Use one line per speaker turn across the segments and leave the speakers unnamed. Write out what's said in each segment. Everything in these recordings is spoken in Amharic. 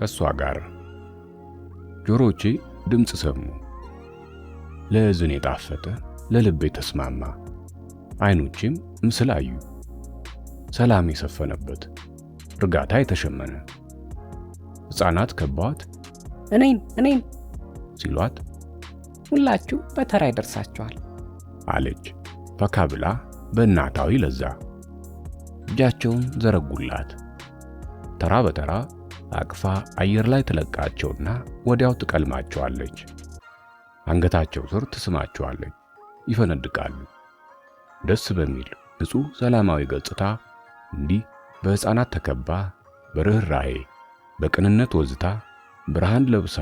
ከሷ ጋር። ጆሮቼ ድምፅ ሰሙ። ለእዝን የጣፈጠ ለልቤ ተስማማ። አይኖቼም ምስል አዩ። ሰላም የሰፈነበት እርጋታ የተሸመነ። ሕፃናት ከበዋት
እኔን
ሲሏት
ሁላችሁ በተራ ይደርሳችኋል
አለች ፈካ ብላ በእናታዊ ለዛ። እጃቸውን ዘረጉላት። ተራ በተራ አቅፋ አየር ላይ ትለቃቸውና ወዲያው ትቀልማቸዋለች። አንገታቸው ስር ትስማቸዋለች። ይፈነድቃሉ። ደስ በሚል ንጹሕ ሰላማዊ ገጽታ እንዲህ በሕፃናት ተከባ በርህራሄ በቅንነት ወዝታ ብርሃን ለብሳ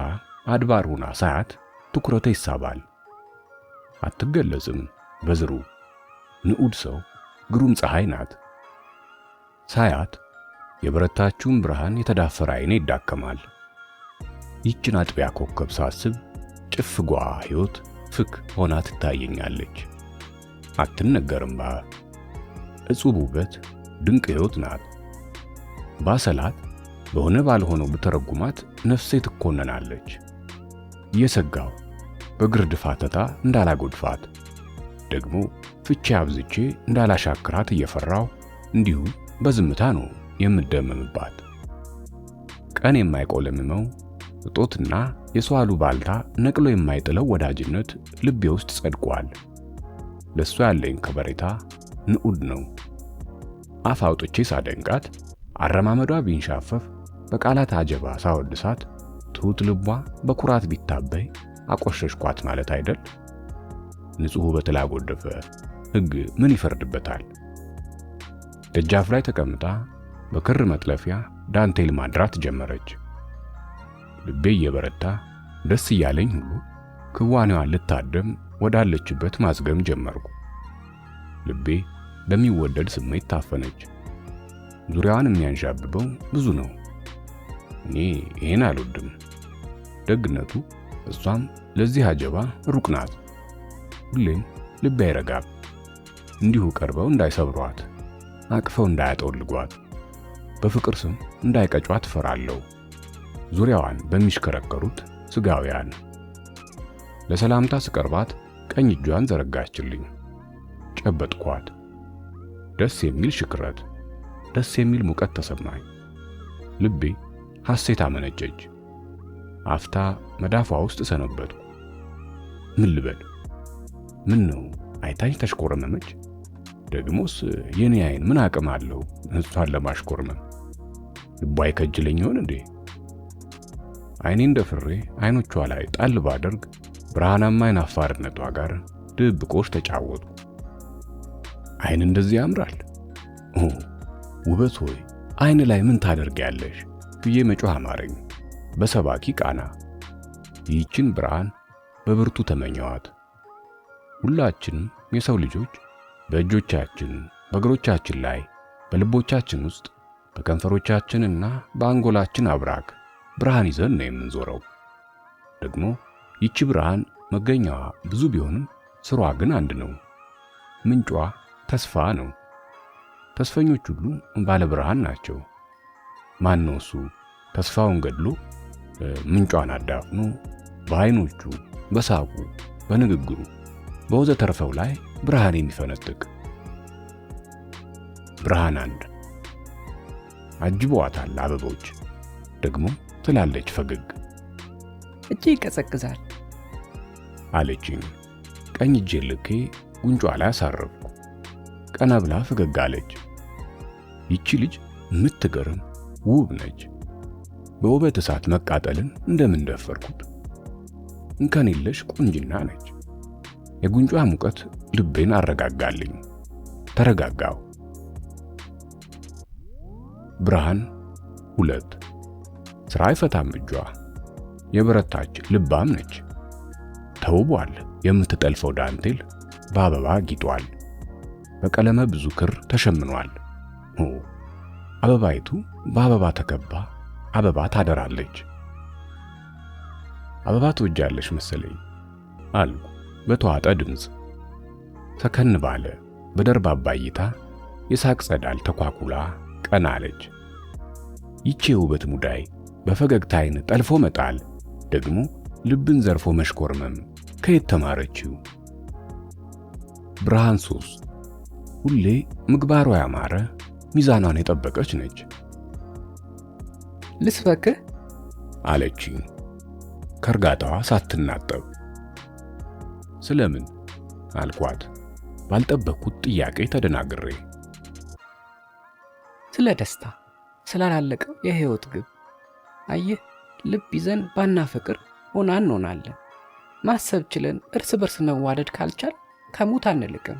አድባር ሆና ሳያት ትኩረቴ ይሳባል። አትገለጽም በዝሩ ንዑድ ሰው ግሩም ፀሐይ ናት። ሳያት የበረታችውን ብርሃን የተዳፈረ ዓይኔ ይዳከማል። ይችን አጥቢያ ኮከብ ሳስብ ጭፍጓ ሕይወት ፍክ ሆና ትታየኛለች። አትነገርም እጹብ ውበት ድንቅ ሕይወት ናት። ባሰላት በሆነ ባልሆነው ብተረጉማት ነፍሴ ትኮነናለች። እየሰጋው በግርድፍ አተታ እንዳላጎድፋት ደግሞ ፍቼ አብዝቼ እንዳላሻክራት እየፈራው እንዲሁ በዝምታ ነው የምደመምባት። ቀን የማይቆለምመው እጦትና የሰው አሉባልታ ነቅሎ የማይጥለው ወዳጅነት ልቤ ውስጥ ጸድቋል። ለሷ ያለኝ ከበሬታ ንዑድ ነው። አፍ አውጥቼ ሳደንቃት አረማመዷ ቢንሻፈፍ በቃላት አጀባ ሳወድሳት ትሁት ልቧ በኩራት ቢታበይ አቆሸሽኳት ማለት አይደል? ንጹሕ ውበት ላጎደፈ ሕግ ምን ይፈርድበታል? ደጃፍ ላይ ተቀምጣ በክር መጥለፊያ ዳንቴል ማድራት ጀመረች። ልቤ እየበረታ ደስ እያለኝ ሁሉ ክዋኔዋን ልታደም ወዳለችበት ማዝገም ጀመርኩ። ልቤ በሚወደድ ስሜት ታፈነች። ዙሪያዋን የሚያንዣብበው ብዙ ነው። እኔ ይሄን አልወድም። ደግነቱ እሷም ለዚህ አጀባ ሩቅ ናት። ሁሌም ልቤ አይረጋም። እንዲሁ ቀርበው እንዳይሰብሯት፣ አቅፈው እንዳያጠወልጓት፣ በፍቅር ስም እንዳይቀጯት እፈራለሁ። ዙሪያዋን በሚሽከረከሩት ስጋውያን። ለሰላምታ ስቀርባት ቀኝ እጇን ዘረጋችልኝ። ጨበጥኳት። ደስ የሚል ሽክረት፣ ደስ የሚል ሙቀት ተሰማኝ። ልቤ ሐሴት አመነጨች። አፍታ መዳፏ ውስጥ ሰነበትኩ። ምን ልበል? ምን ነው አይታኝ ተሽኮረመመች? ደግሞስ የኔ አይን ምን አቅም አለው እሷን ለማሽኮርመም? ልቧ አይከጅለኝ ይሆን እንዴ? አይኔን ደፍሬ አይኖቿ ላይ ጣል ባደርግ ብርሃናማ አይን አፋርነቷ ጋር ድብቆሽ ተጫወቱ። አይን እንደዚህ ያምራል? ውበት ሆይ አይን ላይ ምን ታደርጊያለሽ ብዬ መጮህ አማረኝ በሰባኪ ቃና። ይህችን ብርሃን በብርቱ ተመኘዋት። ሁላችንም የሰው ልጆች በእጆቻችን በእግሮቻችን ላይ በልቦቻችን ውስጥ በከንፈሮቻችንና በአንጎላችን አብራክ ብርሃን ይዘን ነው የምንዞረው። ደግሞ ይቺ ብርሃን መገኛዋ ብዙ ቢሆንም ስሯ ግን አንድ ነው። ምንጯ ተስፋ ነው። ተስፈኞች ሁሉ ባለ ብርሃን ናቸው። ማን ነው እሱ ተስፋውን ገድሎ ምንጯን አዳፍኖ በአይኖቹ በሳቁ በንግግሩ በወዘተርፈው ላይ ብርሃን የሚፈነጥቅ? ብርሃን አንድ። አጅበዋታል አበቦች። ደግሞ ትላለች ፈገግ።
እጄ ይቀዘቅዛል
አለችኝ። ቀኝ እጄ ልኬ ጉንጯ ላይ አሳረፍኩ። ቀና ብላ ፈገግ አለች። ይቺ ልጅ የምትገርም ውብ ነች። በውበት እሳት መቃጠልን እንደምን ደፈርኩት? እንከን የለሽ ቁንጅና ነች። የጉንጯ ሙቀት ልቤን አረጋጋልኝ። ተረጋጋው። ብርሃን ሁለት። ስራ አይፈታም እጇ። የበረታች ልባም ነች። ተውቧል። የምትጠልፈው ዳንቴል በአበባ ጊጧል። በቀለመ ብዙ ክር ተሸምኗል። አበባይቱ በአበባ ተከባ አበባ ታደራለች። አበባ ትወጃለሽ መሰለኝ አልኩ በተዋጠ ድምፅ። ሰከን ባለ በደርባባ እይታ የሳቅ ጸዳል ተኳኩላ ቀና አለች። ይቺ የውበት ሙዳይ በፈገግታ አይን ጠልፎ መጣል፣ ደግሞ ልብን ዘርፎ መሽኮርመም ከየት ተማረችው? ብርሃን 3 ሁሌ ምግባሯ ያማረ ሚዛኗን የጠበቀች ነች።
ልስበክህ
አለችኝ ከእርጋታዋ ሳትናጠብ። ስለምን አልኳት ባልጠበቅኩት ጥያቄ ተደናግሬ።
ስለ ደስታ፣ ስላላለቀው የህይወት ግብ። አየህ፣ ልብ ይዘን ባናፈቅር ሆና እንሆናለን። ማሰብ ችለን እርስ በርስ መዋደድ ካልቻል ከሙት አንልቅም።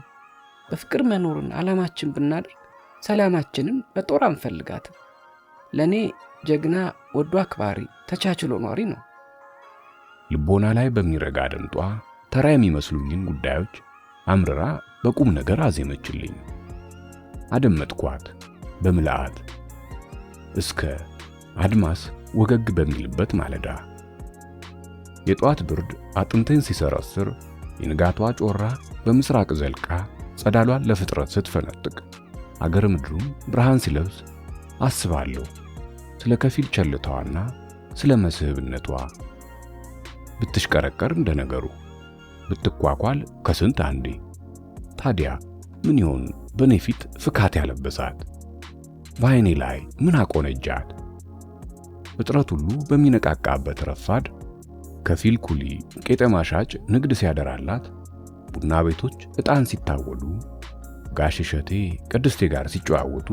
በፍቅር መኖርን ዓላማችን ብናደርግ ሰላማችንን በጦር አንፈልጋትም። ለእኔ ጀግና ወዶ አክባሪ ተቻችሎ ኗሪ ነው።
ልቦና ላይ በሚረጋ ድምጧ ተራ የሚመስሉኝን ጉዳዮች አምርራ በቁም ነገር አዜመችልኝ። አደመጥኳት በምልአት እስከ አድማስ ወገግ በሚልበት ማለዳ። የጧት ብርድ አጥንቴን ሲሰረስር የንጋቷ ጮራ በምስራቅ ዘልቃ ጸዳሏን ለፍጥረት ስትፈነጥቅ አገር ምድሩም ብርሃን ሲለብስ አስባለሁ ስለ ከፊል ቸልታዋና ስለ መስህብነቷ። ብትሽቀረቀር እንደነገሩ ብትኳኳል ከስንት አንዴ። ታዲያ ምን ይሆን በኔ ፊት ፍካት ያለበሳት? በዓይኔ ላይ ምን አቆነጃት? ፍጥረት ሁሉ በሚነቃቃበት ረፋድ ከፊል ኩሊ ቄጠማ ሻጭ ንግድ ሲያደራላት፣ ቡና ቤቶች ዕጣን ሲታወሉ፣ ጋሽ እሸቴ ቅድስቴ ጋር ሲጨዋወቱ፣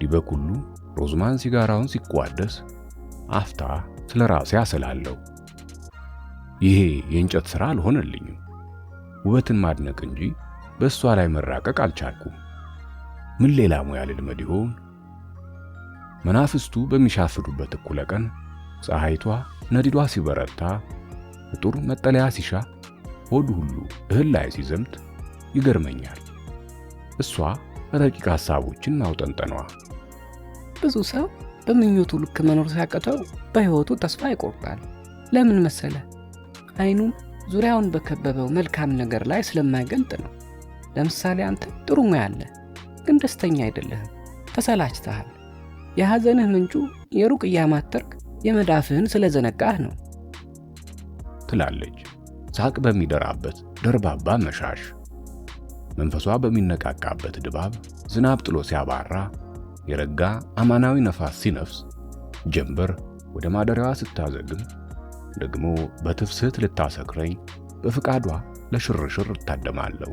ዲበኩሉ ሮዝማን ሲጋራውን ሲቋደስ አፍታ ስለ ራሴ አስላለሁ። ይሄ የእንጨት ሥራ አልሆነልኝም። ውበትን ማድነቅ እንጂ በእሷ ላይ መራቀቅ አልቻልኩም። ምን ሌላ ሙያ ልልመድ ይሆን? መናፍስቱ በሚሻፍዱበት እኩለ ቀን ፀሐይቷ ነዲዷ ሲበረታ፣ ፍጡር መጠለያ ሲሻ፣ ሆዱ ሁሉ እህል ላይ ሲዘምት ይገርመኛል እሷ ረቂቅ ሐሳቦችን ማውጠንጠኗ።
ብዙ ሰው በምኞቱ ልክ መኖር ሲያቅተው በሕይወቱ ተስፋ ይቆርጣል። ለምን መሰለ? አይኑን ዙሪያውን በከበበው መልካም ነገር ላይ ስለማይገልጥ ነው። ለምሳሌ አንተ ጥሩ ሙያ አለ፣ ግን ደስተኛ አይደለህም፣ ተሰላችተሃል። የሐዘንህ ምንጩ የሩቅ እያማተርክ የመዳፍህን ስለዘነጋህ ነው
ትላለች ሳቅ በሚደራበት ደርባባ መሻሽ። መንፈሷ በሚነቃቃበት ድባብ ዝናብ ጥሎ ሲያባራ፣ የረጋ አማናዊ ነፋስ ሲነፍስ፣ ጀንበር ወደ ማደሪያዋ ስታዘግም፣ ደግሞ በትፍስህት ልታሰክረኝ በፍቃዷ ለሽርሽር እታደማለሁ።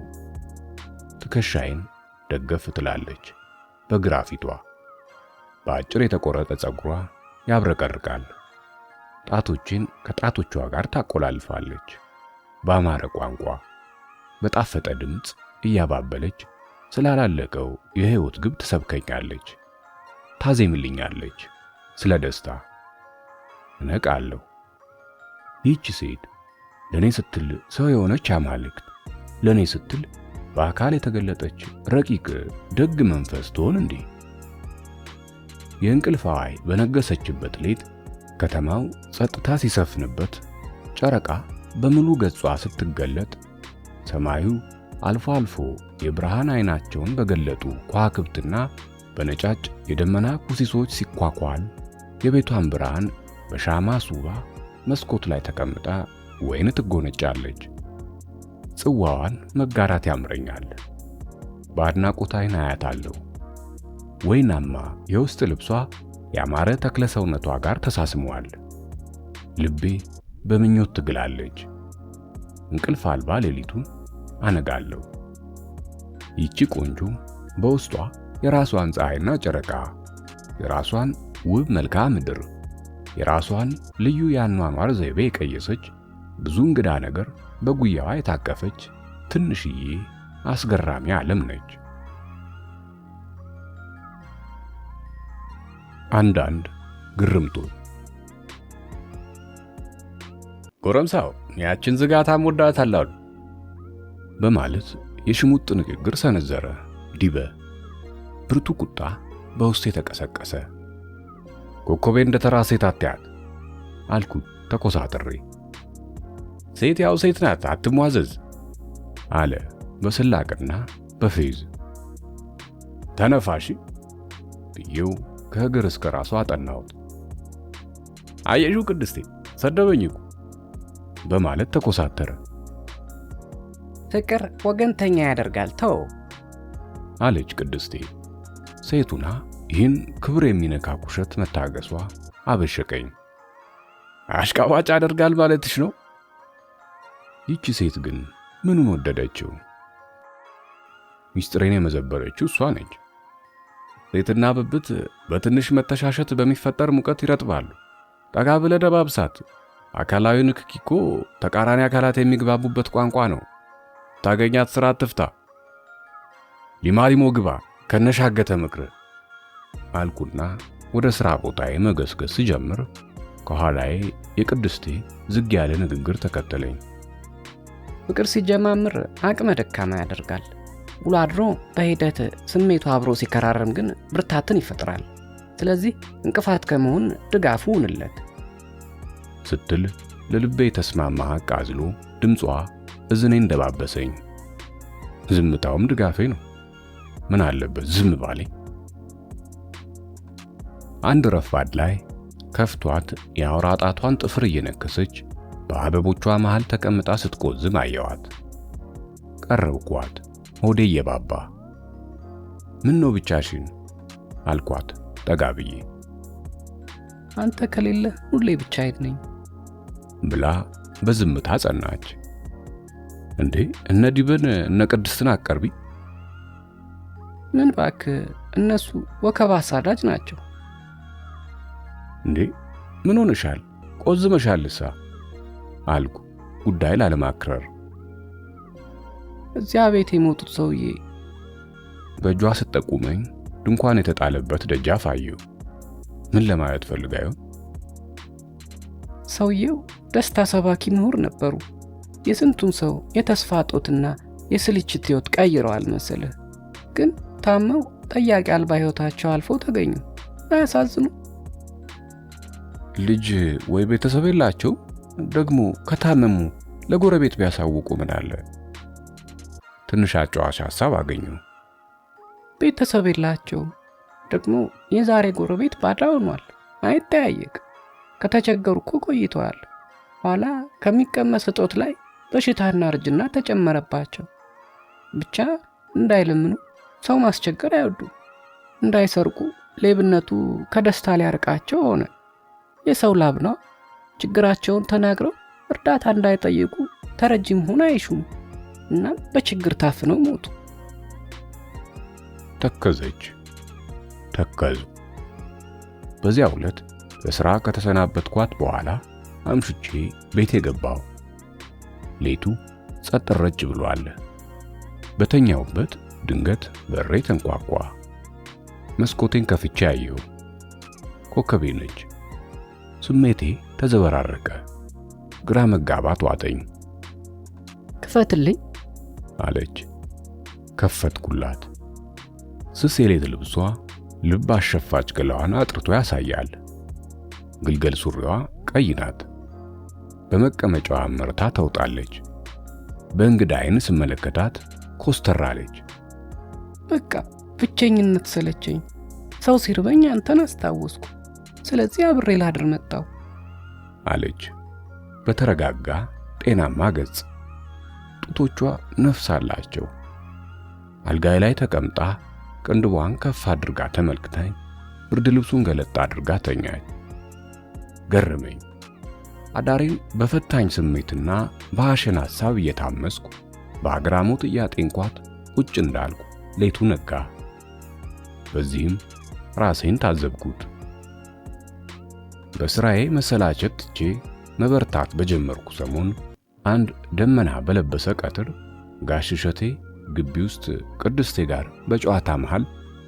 ትከሻይን ደገፍ ትላለች በግራ ፊቷ። በአጭር የተቆረጠ ጸጉሯ ያብረቀርቃል። ጣቶችን ከጣቶቿ ጋር ታቆላልፋለች። በአማረ ቋንቋ በጣፈጠ ድምፅ እያባበለች ስላላለቀው የሕይወት ግብ ትሰብከኛለች፣ ታዜምልኛለች ስለ ደስታ። እነቃለሁ። ይህች ሴት ለኔ ስትል ሰው የሆነች አማልክት፣ ለኔ ስትል በአካል የተገለጠች ረቂቅ ደግ መንፈስ ትሆን እንዴ? የእንቅልፍ አዋይ በነገሰችበት ሌት ከተማው ጸጥታ ሲሰፍንበት፣ ጨረቃ በሙሉ ገጿ ስትገለጥ፣ ሰማዩ አልፎ አልፎ የብርሃን አይናቸውን በገለጡ ከዋክብትና በነጫጭ የደመና ኩሲሶች ሲኳኳል፣ የቤቷን ብርሃን በሻማ ሱባ መስኮት ላይ ተቀምጣ ወይን ትጎነጫለች። ጽዋዋን መጋራት ያምረኛል። በአድናቆት አይን አያታለሁ። ወይናማ የውስጥ ልብሷ ያማረ ተክለ ሰውነቷ ጋር ተሳስሟል። ልቤ በምኞት ትግላለች። እንቅልፍ አልባ ሌሊቱን አነጋለሁ። ይቺ ቆንጆ በውስጧ የራሷን ፀሐይና ጨረቃ፣ የራሷን ውብ መልክዓ ምድር፣ የራሷን ልዩ የአኗኗር ዘይቤ የቀየሰች፣ ብዙ እንግዳ ነገር በጉያዋ የታቀፈች ትንሽዬ አስገራሚ ዓለም ነች። አንዳንድ ግርምቶች። ጎረምሳው ያችን ዝጋታም ወዳታለሁ በማለት የሽሙጥ ንግግር ሰነዘረ። ዲበ ብርቱ ቁጣ በውስጤ ተቀሰቀሰ። ኮከቤ እንደ ተራ ሴት አትያት አልኩት ተኮሳትሬ። ሴት ያው ሴት ናት፣ አትሟዘዝ አለ በስላቅና በፌዝ። ተነፋሽ ብዬው ከእግር እስከ ራሱ አጠናሁት። አየሽው ቅድስቴ ሰደበኝ እኮ በማለት ተኮሳተረ።
ፍቅር ወገንተኛ ያደርጋል ተው
አለች ቅድስቴ። ሴቱና ይህን ክብር የሚነካ ኩሸት መታገሷ አበሸቀኝ። አሽቃባጭ ያደርጋል ማለትሽ ነው? ይቺ ሴት ግን ምኑን ወደደችው? ሚስጥሬን የመዘበረችው እሷ ነች። ሴትና ብብት በትንሽ መተሻሸት በሚፈጠር ሙቀት ይረጥባሉ። ጠጋ ብለህ ደባብሳት። አካላዊ ንክኪ እኮ ተቃራኒ አካላት የሚግባቡበት ቋንቋ ነው። ታገኛት ስራ አትፍታ። ሊማሊሞ ግባ ከነሻገተ ምክር አልኩና ወደ ሥራ ቦታዬ መገስገስ ጀምር። ከኋላዬ የቅድስቴ ዝግ ያለ ንግግር ተከተለኝ።
ፍቅር ሲጀማምር አቅመ ደካማ ያደርጋል። ውሎ አድሮ በሂደት ስሜቱ አብሮ ሲከራረም ግን ብርታትን ይፈጥራል። ስለዚህ እንቅፋት ከመሆን ድጋፉ ሁንለት
ስትል ለልቤ የተስማማ ሐቅ አዝሎ ድምጿ እዝኔን እንደባበሰኝ። ዝምታውም ድጋፌ ነው። ምን አለበት ዝም ባሌ። አንድ ረፋድ ላይ ከፍቷት የአውራ ጣቷን ጥፍር እየነከሰች በአበቦቿ መሃል ተቀምጣ ስትቆዝም አየዋት። ቀረብኳት፣ ሆዴ እየባባ። ምን ነው ብቻሽን አልኳት ጠጋ ብዬ።
አንተ ከሌለ ሁሌ ብቻዬን ነኝ
ብላ በዝምታ ጸናች። እንዴ እነ ዲበን እነ ቅድስትን አቀርቢ?
ምን ባክ፣ እነሱ ወከባ አሳዳጅ ናቸው።
እንዴ ምን ሆነሻል? ቆዝመሻልሳ አልኩ ጉዳይ ላለማክረር።
እዚያ ቤት የሞቱት ሰውዬ
በእጇ ስትጠቁመኝ ድንኳን የተጣለበት ደጃፍ አየሁ። ምን ለማለት ፈልጋ ይሆን?
ሰውየው ደስታ ሰባኪ ምሁር ነበሩ። የስንቱን ሰው የተስፋ ጦትና የስልችት ሕይወት ቀይረዋል መሰለህ። ግን ታመው ጠያቂ አልባ ሕይወታቸው አልፎ ተገኙ። አያሳዝኑ?
ልጅ ወይ ቤተሰብ የላቸው? ደግሞ ከታመሙ ለጎረቤት ቢያሳውቁ ምን አለ? ትንሽ አጫዋች ሐሳብ አገኙ።
ቤተሰብ የላቸው፣ ደግሞ የዛሬ ጎረቤት ባዳ ሆኗል። አይጠያየቅ። ከተቸገሩ እኮ ቆይተዋል። ኋላ ከሚቀመስ እጦት ላይ በሽታና እርጅና ተጨመረባቸው። ብቻ እንዳይለምኑ ሰው ማስቸገር አይወዱ። እንዳይሰርቁ ሌብነቱ ከደስታ ሊያርቃቸው ሆነ። የሰው ላብ ነው። ችግራቸውን ተናግረው እርዳታ እንዳይጠይቁ ተረጂም ሆነ አይሹም እና በችግር ታፍነው ሞቱ።
ተከዘች። ተከዙ። በዚያው ዕለት በሥራ ከተሰናበትኳት በኋላ አምሽቼ ቤቴ ገባሁ። ሌቱ ጸጥ ረጭ ብሏል። በተኛውበት ድንገት በሬ ተንኳኳ። መስኮቴን ከፍቼ አየሁ። ኮከቤ ነች። ስሜቴ ተዘበራረቀ። ግራ መጋባት ዋጠኝ።
ክፈትልኝ
አለች። ከፈትኩላት። ስስ የሌት ልብሷ ልብ አሸፋች ገላዋን አጥርቶ ያሳያል። ግልገል ሱሪዋ ቀይ ናት። በመቀመጫዋ መርታ ተውጣለች። በእንግዳ ዓይን ስመለከታት ኮስተር አለች።
በቃ ብቸኝነት ሰለቸኝ። ሰው ሲርበኝ አንተን አስታወስኩ። ስለዚህ አብሬ ላድር መጣሁ
አለች በተረጋጋ ጤናማ ገጽ። ጡቶቿ ነፍስ አላቸው። አልጋይ ላይ ተቀምጣ ቅንድቧን ከፍ አድርጋ ተመልክታኝ ብርድ ልብሱን ገለጣ አድርጋ ተኛች። ገረመኝ። አዳሬን በፈታኝ ስሜትና በሐሸን ሐሳብ እየታመስኩ በአግራሞት እያጤንኳት ቁጭ እንዳልኩ ሌቱ ነጋ። በዚህም ራሴን ታዘብኩት። በሥራዬ መሰላቸት ትቼ መበርታት በጀመርኩ ሰሞን አንድ ደመና በለበሰ ቀትር ጋሽ እሸቴ ግቢ ውስጥ ቅድስቴ ጋር በጨዋታ መሃል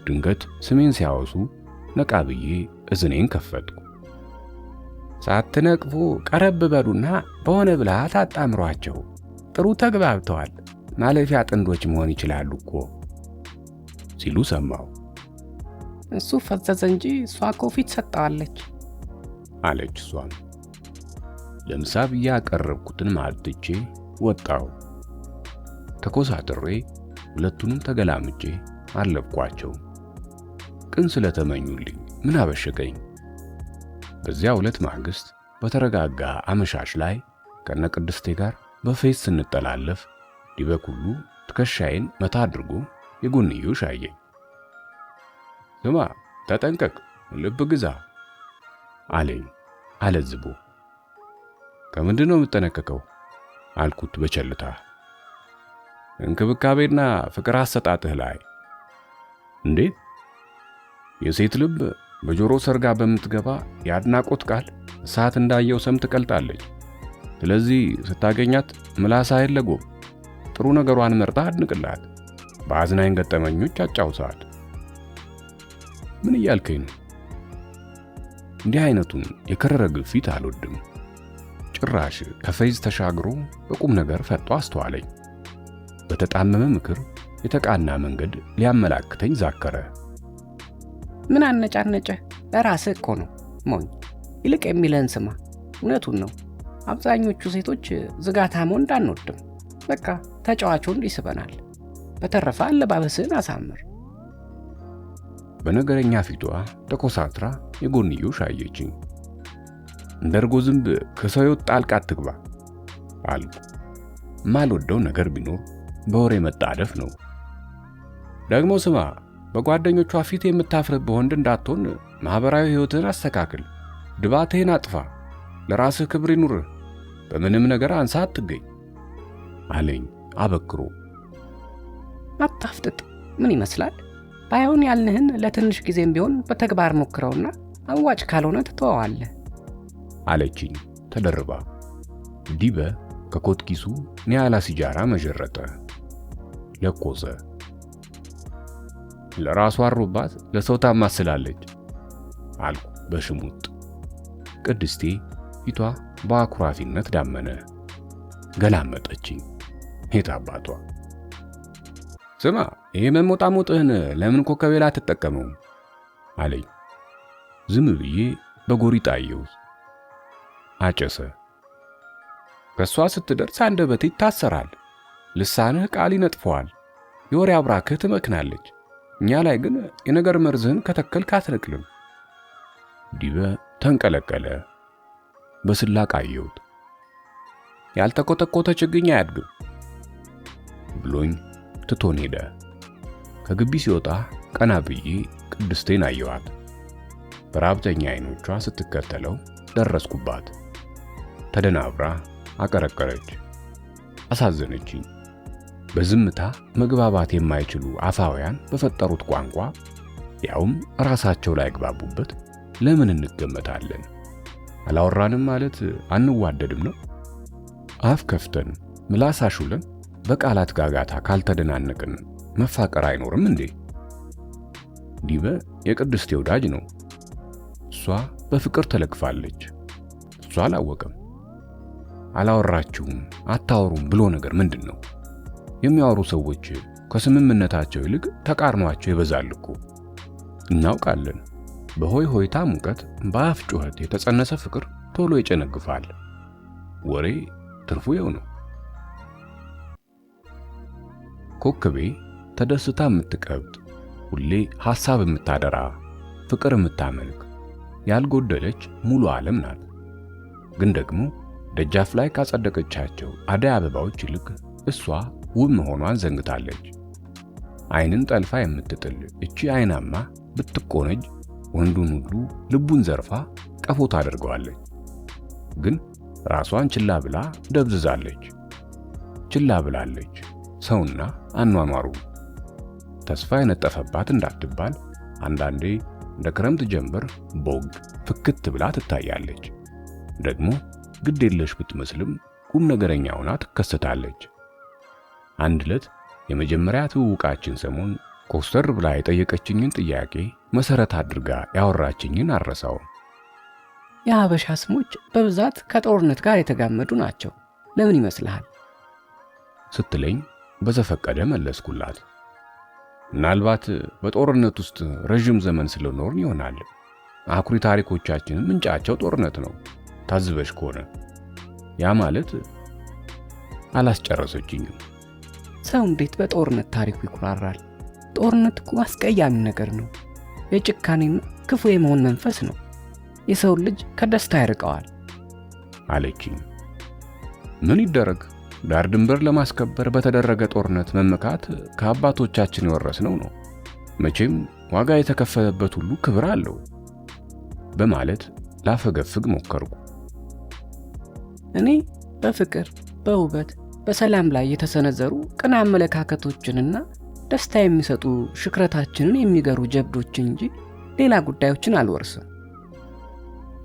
ድንገት ስሜን ሲያወሱ ነቃ ብዬ እዝኔን ከፈትኩ። ሳትነቅፉ ቀረብ በሉና በሆነ ብልሃት አጣምሯቸው። ጥሩ ተግባብተዋል። ማለፊያ ጥንዶች መሆን ይችላሉ እኮ ሲሉ ሰማሁ።
እሱ ፈዘዘ እንጂ እሷ እኮ ፊት ሰጠዋለች
አለች እሷም። ለምሳ ብዬ ያቀረብኩትን ማዕድቼ ወጣሁ። ተኮሳትሬ ሁለቱንም ተገላምጬ አለብኳቸው። ቅን ስለተመኙልኝ ምን አበሸቀኝ። በዚያ ዕለት ማግስት በተረጋጋ አመሻሽ ላይ ከነቅድስቴ ጋር በፌስ ስንጠላለፍ ዲበኩሉ ትከሻዬን መታ አድርጎ የጎንዮሽ አየኝ። ስማ ተጠንቀቅ፣ ልብ ግዛ አለኝ አለዝቦ። ከምንድን ነው የምጠነቀቀው አልኩት በቸልታ። እንክብካቤና ፍቅር አሰጣጥህ ላይ። እንዴት? የሴት ልብ በጆሮ ሰርጋ በምትገባ የአድናቆት ቃል እሳት እንዳየው ሰም ትቀልጣለች። ስለዚህ ስታገኛት ምላስ አይለጎም። ጥሩ ነገሯን መርጣ አድንቅላት፣ በአዝናኝ ገጠመኞች አጫውሳት። ምን እያልከኝ ነው? እንዲህ አይነቱን የከረረ ግፊት አልወድም። ጭራሽ ከፈይዝ ተሻግሮ በቁም ነገር ፈጦ አስተዋለኝ። በተጣመመ ምክር የተቃና መንገድ ሊያመላክተኝ ዛከረ።
ምን አነጫነጨ? ለራስህ እኮ ነው ሞኝ። ይልቅ የሚለን ስማ። እውነቱን ነው። አብዛኞቹ ሴቶች ዝጋታም ወንድ አንወድም። በቃ ተጫዋቹ ይስበናል። በተረፈ አለባበስህን አሳምር።
በነገረኛ ፊቷ ተኮሳትራ የጎንዮሽ አየችኝ። እንደርጎ ዝንብ ከሰው ሕይወት ጣልቃ አትግባ አልኩ። ማልወደው ነገር ቢኖር በወሬ መጣደፍ ነው። ደግሞ ስማ፣ በጓደኞቿ ፊት የምታፍርብህ ወንድ እንዳትሆን ማህበራዊ ሕይወትህን አስተካክል። ድባትህን አጥፋ። ለራስህ ክብር ይኑርህ። በምንም ነገር አንሳ አትገኝ አለኝ አበክሮ።
አታፍጥጥ። ምን ይመስላል? ባይሆን ያልንህን ለትንሽ ጊዜም ቢሆን በተግባር ሞክረውና አዋጭ ካልሆነ ትተዋለህ
አለችኝ ተደርባ። ዲበ ከኮት ኪሱ ኒያላ ሲጃራ መጀረጠ፣ ለኮሰ። ለራሷ አሮባት ለሰው ታማስላለች አልኩ በሽሙጥ። ቅድስቴ ፊቷ በአኩራፊነት ዳመነ። ገላመጠችኝ። የታባቷ። ስማ፣ ይሄ መሞጣሞጥህን ለምን ኮከቤ ላይ አትጠቀመው አለኝ። ዝም ብዬ በጎሪጥ አየሁት። አጨሰ። ከሷ ስትደርስ አንደበቴ ይታሰራል፣ ልሳንህ ቃል ይነጥፈዋል፣ የወሬ አብራክህ ትመክናለች። እኛ ላይ ግን የነገር መርዝህን ከተከልክ አትነቅልም። ዲበ ተንቀለቀለ። በስላቅ አየሁት። ያልተኮተኮተ ችግኝ አያድግም ብሎኝ ትቶን ሄደ። ከግቢ ሲወጣ ቀና ብዬ ቅድስቴን አየኋት። በራብተኛ አይኖቿ ስትከተለው ደረስኩባት። ተደናብራ አቀረቀረች። አሳዘነችኝ። በዝምታ መግባባት የማይችሉ አፋውያን በፈጠሩት ቋንቋ ያውም ራሳቸው ላይ ግባቡበት ለምን እንገመታለን? አላወራንም ማለት አንዋደድም ነው? አፍ ከፍተን ምላስ አሹለን በቃላት ጋጋታ ካልተደናነቅን መፋቀር አይኖርም እንዴ? ዲበ የቅድስቴ ወዳጅ ነው። እሷ በፍቅር ተለክፋለች። እሷ አላወቀም። አላወራችሁም አታወሩም ብሎ ነገር ምንድን ነው? የሚያወሩ ሰዎች ከስምምነታቸው ይልቅ ተቃርኗቸው ይበዛል እኮ። እናውቃለን። በሆይ ሆይታ ሙቀት፣ በአፍ ጩኸት የተጸነሰ ፍቅር ቶሎ ይጨነግፋል። ወሬ ትርፉ ይኸው ነው። ኮከቤ ተደስታ የምትቀብጥ፣ ሁሌ ሐሳብ የምታደራ፣ ፍቅር የምታመልክ፣ ያልጎደለች ሙሉ ዓለም ናት። ግን ደግሞ ደጃፍ ላይ ካጸደቀቻቸው አደይ አበባዎች ይልቅ እሷ ውብ መሆኗን ዘንግታለች። ዓይንን ጠልፋ የምትጥል እቺ ዓይናማ ብትቆነጅ ወንዱን ሁሉ ልቡን ዘርፋ ቀፎ ታደርገዋለች። ግን ራሷን ችላ ብላ ደብዝዛለች። ችላ ብላለች ሰውና አኗኗሩ። ተስፋ የነጠፈባት እንዳትባል አንዳንዴ እንደ ክረምት ጀንበር ቦግ ፍክት ብላ ትታያለች። ደግሞ ግድ የለሽ ብትመስልም ቁም ነገረኛ ሆና ትከሰታለች። አንድ ዕለት የመጀመሪያ ትውውቃችን ሰሞን ኮስተር ብላ የጠየቀችኝን ጥያቄ መሰረት አድርጋ ያወራችኝን አረሳውም።
የሀበሻ ስሞች በብዛት ከጦርነት ጋር የተጋመዱ ናቸው። ለምን ይመስልሃል?
ስትለኝ በዘፈቀደ መለስኩላት። ምናልባት በጦርነት ውስጥ ረጅም ዘመን ስለኖርን ይሆናል። አኩሪ ታሪኮቻችን ምንጫቸው ጦርነት ነው። ታዝበሽ ከሆነ ያ ማለት አላስጨረሰችኝም።
ሰው እንዴት በጦርነት ታሪኩ ይኩራራል? ጦርነት እኮ አስቀያሚ ነገር ነው። የጭካኔና ክፉ የመሆን መንፈስ ነው። የሰው ልጅ ከደስታ ያርቀዋል
አለችኝ። ምን ይደረግ፣ ዳር ድንበር ለማስከበር በተደረገ ጦርነት መመካት ከአባቶቻችን የወረስነው ነው። መቼም ዋጋ የተከፈለበት ሁሉ ክብር አለው በማለት ላፈገፍግ ሞከርኩ።
እኔ በፍቅር፣ በውበት፣ በሰላም ላይ የተሰነዘሩ ቅን አመለካከቶችንና ደስታ የሚሰጡ ሽክረታችንን የሚገሩ ጀብዶች እንጂ ሌላ ጉዳዮችን አልወርስም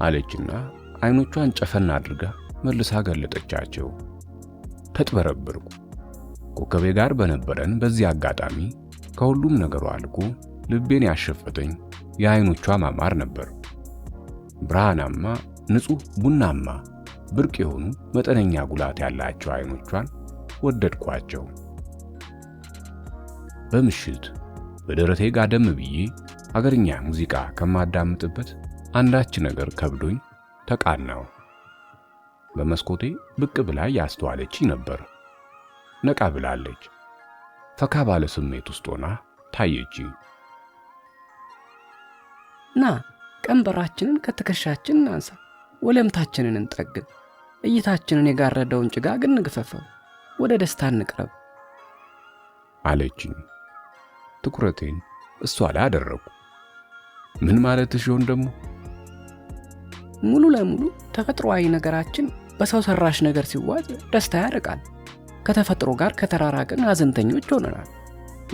አለችና አይኖቿን ጨፈና አድርጋ መልሳ ገለጠቻቸው። ተጥበረበርኩ። ኮከቤ ጋር በነበረን በዚህ አጋጣሚ ከሁሉም ነገሩ አልቆ ልቤን ያሸፈተኝ የአይኖቿ ማማር ነበር። ብርሃናማ፣ ንጹህ ቡናማ፣ ብርቅ የሆኑ መጠነኛ ጉላት ያላቸው አይኖቿን ወደድኳቸው። በምሽት በደረቴ ጋደም ብዬ አገርኛ ሙዚቃ ከማዳምጥበት አንዳች ነገር ከብዶኝ ተቃናው። በመስኮቴ ብቅ ብላ ያስተዋለች ነበር። ነቃ ብላለች። ፈካ ባለ ስሜት ውስጥ ሆና ታየች።
ና ቀንበራችንን ከትከሻችን እናንሳ፣ ወለምታችንን እንጠግን፣ እይታችንን የጋረደውን ጭጋግ እንግፈፈው፣ ወደ ደስታ እንቅረብ
አለችኝ። ትኩረቴን እሷ ላይ አደረኩ። ምን ማለትሽ ይሆን ደግሞ?
ሙሉ ለሙሉ ተፈጥሯዊ ነገራችን በሰው ሰራሽ ነገር ሲዋጅ ደስታ ያርቃል። ከተፈጥሮ ጋር ከተራራቅን ሐዘንተኞች ሆነናል።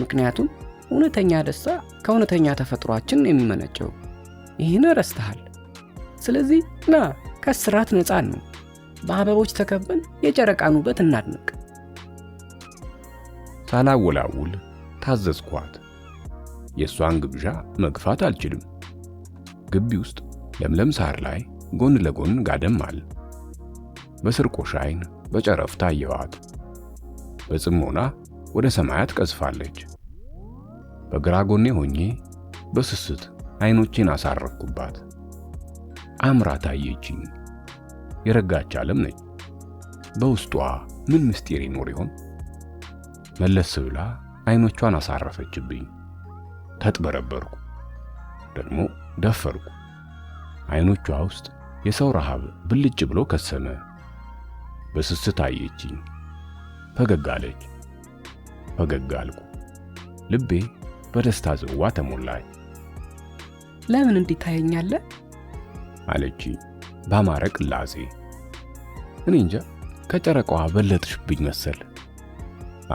ምክንያቱም እውነተኛ ደስታ ከእውነተኛ ተፈጥሯችን የሚመነጨው። ይህን ረስተሃል። ስለዚህ ና ከስራት ነፃ ነው። በአበቦች ተከበን የጨረቃን ውበት እናድንቅ።
ሳላወላውል ታዘዝኳት። የእሷን ግብዣ መግፋት አልችልም። ግቢ ውስጥ ለምለም ሳር ላይ ጎን ለጎን ጋደም አል። በስርቆሽ አይን በጨረፍታ አየኋት። በጽሞና ወደ ሰማያት ቀዝፋለች። በግራ ጎኔ ሆኜ በስስት አይኖቼን አሳረፍኩባት። አምራ ታየችኝ። የረጋች ዓለም ነች። በውስጧ ምን ምስጢር ይኖር ይሆን? መለስ ብላ አይኖቿን አሳረፈችብኝ። ተጥበረበርኩ፣ ደግሞ ደፈርኩ። አይኖቿ ውስጥ የሰው ረሃብ ብልጭ ብሎ ከሰመ። በስስት አየችኝ። ፈገግ አለች። ፈገግ አልኩ። ልቤ በደስታ ጽዋ ተሞላች።
ለምን እንዲህ ታየኛለህ?
አለች ባማረ ቅላጼ። እኔ እንጃ ከጨረቃዋ በለጥሽብኝ መሰል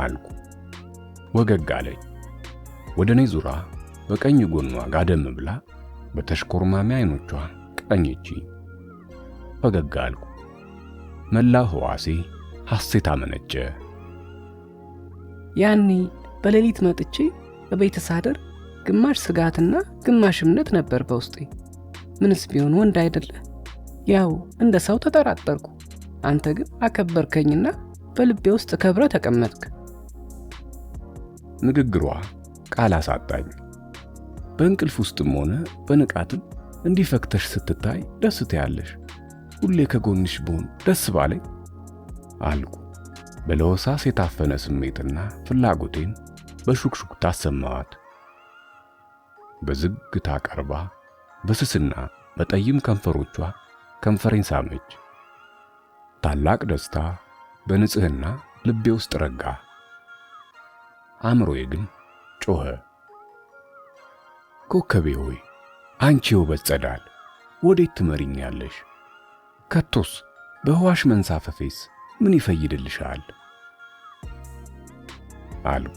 አልኩ። ወገግ አለች። ወደ እኔ ዙራ በቀኝ ጎኗ ጋደም ብላ በተሽኮርማሚ አይኖቿ ቃኘችኝ። ፈገግ አልኩ። መላው ሕዋሴ ሐሴት አመነጨ።
ያኔ በሌሊት መጥቼ በቤት ሳደር ግማሽ ስጋትና ግማሽ እምነት ነበር በውስጤ። ምንስ ቢሆን ወንድ አይደለ? ያው እንደ ሰው ተጠራጠርኩ። አንተ ግን አከበርከኝና በልቤ ውስጥ ከብረ ተቀመጥክ።
ንግግሯ ቃል አሳጣኝ። በእንቅልፍ ውስጥም ሆነ በንቃትም እንዲፈክተሽ ስትታይ ደስ ትያለሽ። ሁሌ ከጎንሽ ብሆን ደስ ባለኝ አልኩ። በለሆሳስ የታፈነ ስሜትና ፍላጎቴን በሹክሹክታ አሰማዋት። በዝግታ ቀርባ በስስና በጠይም ከንፈሮቿ ከንፈሬን ሳመች። ታላቅ ደስታ በንጽህና ልቤ ውስጥ ረጋ። አእምሮዬ ግን ጮኸ። ኮከቤ ሆይ አንቺ ውበት ጸዳል፣ ወዴት ትመሪኛለሽ? ከቶስ በህዋሽ መንሳፈፌስ ምን ይፈይድልሻል? አልኩ።